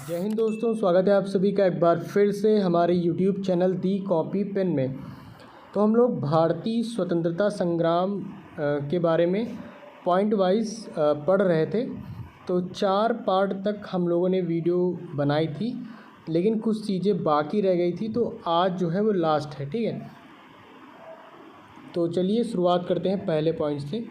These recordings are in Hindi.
जय हिंद दोस्तों, स्वागत है आप सभी का एक बार फिर से हमारे YouTube चैनल दी कॉपी पेन में। तो हम लोग भारतीय स्वतंत्रता संग्राम के बारे में पॉइंट वाइज पढ़ रहे थे। तो 4 पार्ट तक हम लोगों ने वीडियो बनाई थी, लेकिन कुछ चीज़ें बाकी रह गई थी, तो आज जो है वो लास्ट है। ठीक है, तो चलिए शुरुआत करते हैं पहले पॉइंट से।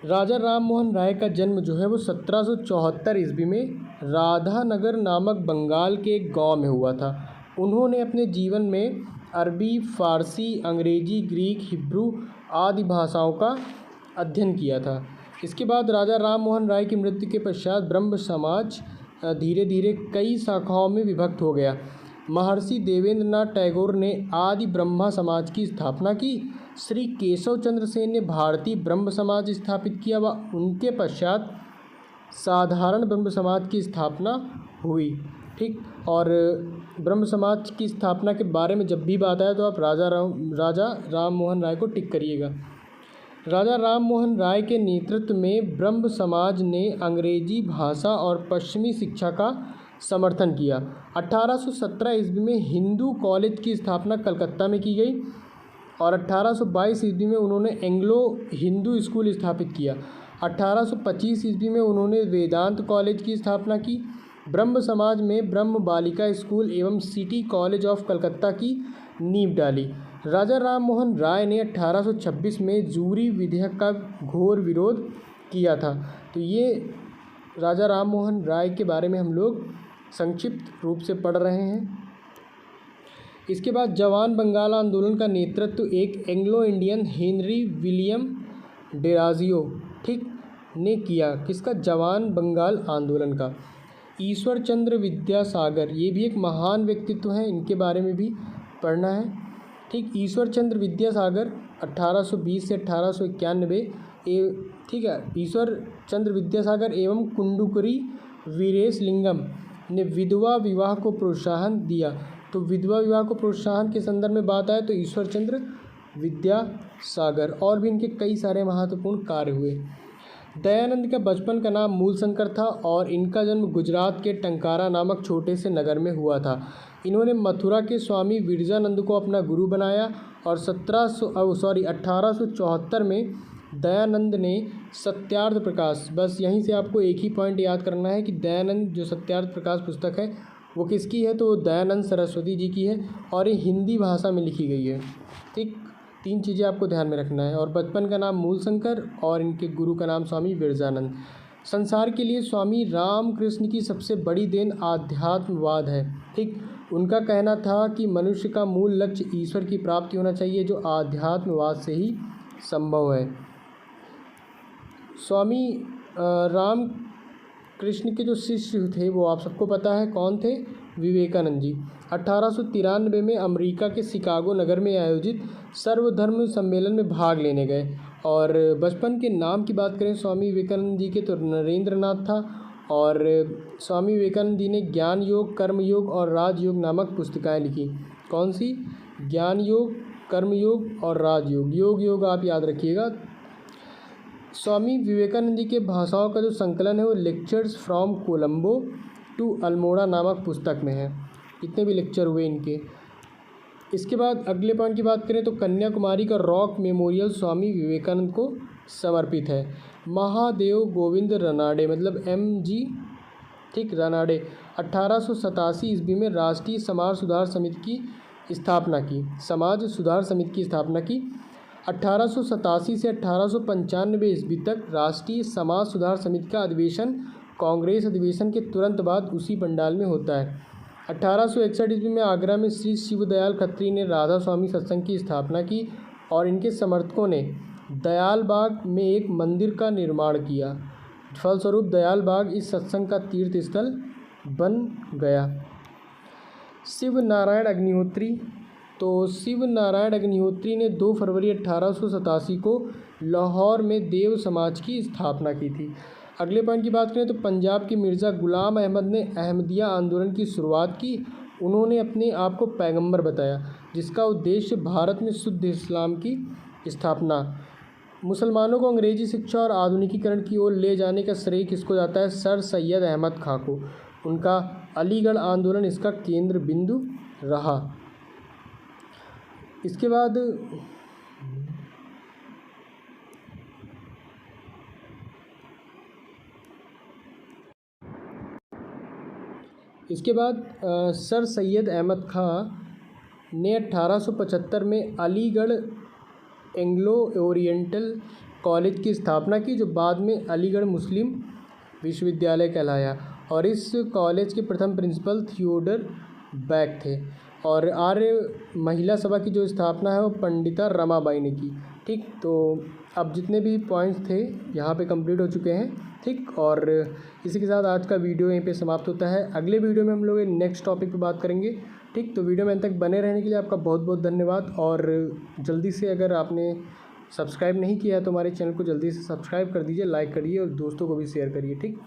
राजा राम मोहन राय का जन्म जो है वो 1774 ईस्वी में राधानगर नामक बंगाल के एक गांव में हुआ था। उन्होंने अपने जीवन में अरबी, फ़ारसी, अंग्रेजी, ग्रीक, हिब्रू आदि भाषाओं का अध्ययन किया था। इसके बाद राजा राम मोहन राय की मृत्यु के पश्चात ब्रह्म समाज धीरे धीरे कई शाखाओं में विभक्त हो गया। महर्षि देवेंद्रनाथ टैगोर ने आदि ब्रह्मा समाज की स्थापना की। श्री केशव चंद्र सेन ने भारतीय ब्रह्म समाज स्थापित किया व उनके पश्चात साधारण ब्रह्म समाज की स्थापना हुई। ठीक, और ब्रह्म समाज की स्थापना के बारे में जब भी बात आए तो आप राजा राम मोहन राय को टिक करिएगा। राजा राम मोहन राय के नेतृत्व में ब्रह्म समाज ने अंग्रेजी भाषा और पश्चिमी शिक्षा का समर्थन किया। 1817 ईस्वी में हिंदू कॉलेज की स्थापना कलकत्ता में की गई और 1822 ईस्वी में उन्होंने एंग्लो हिंदू स्कूल स्थापित किया। 1825 ईस्वी में उन्होंने वेदांत कॉलेज की स्थापना की। ब्रह्म समाज में ब्रह्म बालिका स्कूल एवं सिटी कॉलेज ऑफ कलकत्ता की नींव डाली। राजा राम मोहन राय ने 1826 में जूरी विधेयक का घोर विरोध किया था। तो ये राजा राम मोहन राय के बारे में हम लोग संक्षिप्त रूप से पढ़ रहे हैं। इसके बाद जवान बंगाल आंदोलन का नेतृत्व एक एंग्लो इंडियन हेनरी विलियम डेराजियो ठीक ने किया। किसका? जवान बंगाल आंदोलन का। ईश्वर चंद्र विद्यासागर, ये भी एक महान व्यक्तित्व हैं, इनके बारे में भी पढ़ना है। ठीक, ईश्वर चंद्र विद्यासागर 1820 से 1891 ठीक है। ईश्वर चंद्र विद्यासागर एवं कुंडुकुरी वीरेश लिंगम ने विधवा विवाह को प्रोत्साहन दिया। तो विधवा विवाह को प्रोत्साहन के संदर्भ में बात आए तो ईश्वर चंद्र विद्यासागर, और भी इनके कई सारे महत्वपूर्ण कार्य हुए। दयानंद का बचपन का नाम मूलशंकर था और इनका जन्म गुजरात के टंकारा नामक छोटे से नगर में हुआ था। इन्होंने मथुरा के स्वामी विरजानंद को अपना गुरु बनाया और 1874 में दयानंद ने सत्यार्थ प्रकाश, बस यहीं से आपको एक ही पॉइंट याद करना है कि दयानंद जो सत्यार्थ प्रकाश पुस्तक है वो किसकी है, तो दयानंद सरस्वती जी की है और ये हिंदी भाषा में लिखी गई है। ठीक, 3 चीज़ें आपको ध्यान में रखना है। और बचपन का नाम मूलशंकर और इनके गुरु का नाम स्वामी विरजानंद। संसार के लिए स्वामी रामकृष्ण की सबसे बड़ी देन आध्यात्मवाद है। ठीक, उनका कहना था कि मनुष्य का मूल लक्ष्य ईश्वर की प्राप्ति होना चाहिए, जो आध्यात्मवाद से ही संभव है। स्वामी राम कृष्ण के जो शिष्य थे वो आप सबको पता है कौन थे? विवेकानंद जी। 1893 में अमेरिका के शिकागो नगर में आयोजित सर्वधर्म सम्मेलन में भाग लेने गए। और बचपन के नाम की बात करें स्वामी विवेकानंद जी के तो नरेंद्रनाथ था। और स्वामी विवेकानंद जी ने ज्ञान योग, कर्म योग और राजयोग नामक पुस्तिकाएं लिखी। कौन सी? ज्ञान योग, कर्म योग और राजयोग। योग आप याद रखिएगा। स्वामी विवेकानंद जी के भाषाओं का जो संकलन है वो lectures from Colombo to Almora नामक पुस्तक में है। इतने भी लेक्चर हुए इनके। इसके बाद अगले पॉइंट की बात करें तो कन्याकुमारी का रॉक मेमोरियल स्वामी विवेकानंद को समर्पित है। महादेव गोविंद रनाडे, मतलब MG ठीक रानाडे, 1887 ईस्वी में राष्ट्रीय समाज सुधार समिति की स्थापना की। 1887 से 1895 ईस्वी तक राष्ट्रीय समाज सुधार समिति का अधिवेशन कांग्रेस अधिवेशन के तुरंत बाद उसी पंडाल में होता है। 1861 ईस्वी में आगरा में श्री शिवदयाल खत्री ने राधा स्वामी सत्संग की स्थापना की और इनके समर्थकों ने दयाल बाग में एक मंदिर का निर्माण किया। फलस्वरूप दयाल बाग इस सत्संग का तीर्थ स्थल बन गया। शिव नारायण अग्निहोत्री, तो शिव नारायण अग्निहोत्री ने 2 फरवरी 1887 को लाहौर में देव समाज की स्थापना की थी। अगले पॉइंट की बात करें तो पंजाब के मिर्ज़ा गुलाम अहमद ने अहमदिया आंदोलन की शुरुआत की। उन्होंने अपने आप को पैगंबर बताया, जिसका उद्देश्य भारत में शुद्ध इस्लाम की स्थापना। मुसलमानों को अंग्रेजी शिक्षा और आधुनिकीकरण की ओर ले जाने का श्रेय किसको जाता है? सर सैयद अहमद खां को। उनका अलीगढ़ आंदोलन इसका केंद्र बिंदु रहा। इसके बाद सर सैयद अहमद खां ने 1875 में अलीगढ़ एंग्लो ओरिएंटल कॉलेज की स्थापना की, जो बाद में अलीगढ़ मुस्लिम विश्वविद्यालय कहलाया। और इस कॉलेज के प्रथम प्रिंसिपल थियोडर बैक थे। और आर्य महिला सभा की जो स्थापना है वो पंडिता रमाबाई ने की। ठीक, तो अब जितने भी पॉइंट्स थे यहाँ पे कंप्लीट हो चुके हैं। ठीक, और इसी के साथ आज का वीडियो यहीं पे समाप्त होता है। अगले वीडियो में हम लोग नेक्स्ट टॉपिक पे बात करेंगे। ठीक, तो वीडियो में अंत तक बने रहने के लिए आपका बहुत बहुत धन्यवाद। और जल्दी से अगर आपने सब्सक्राइब नहीं किया है तो हमारे चैनल को जल्दी से सब्सक्राइब कर दीजिए, लाइक करिए और दोस्तों को भी शेयर करिए। ठीक।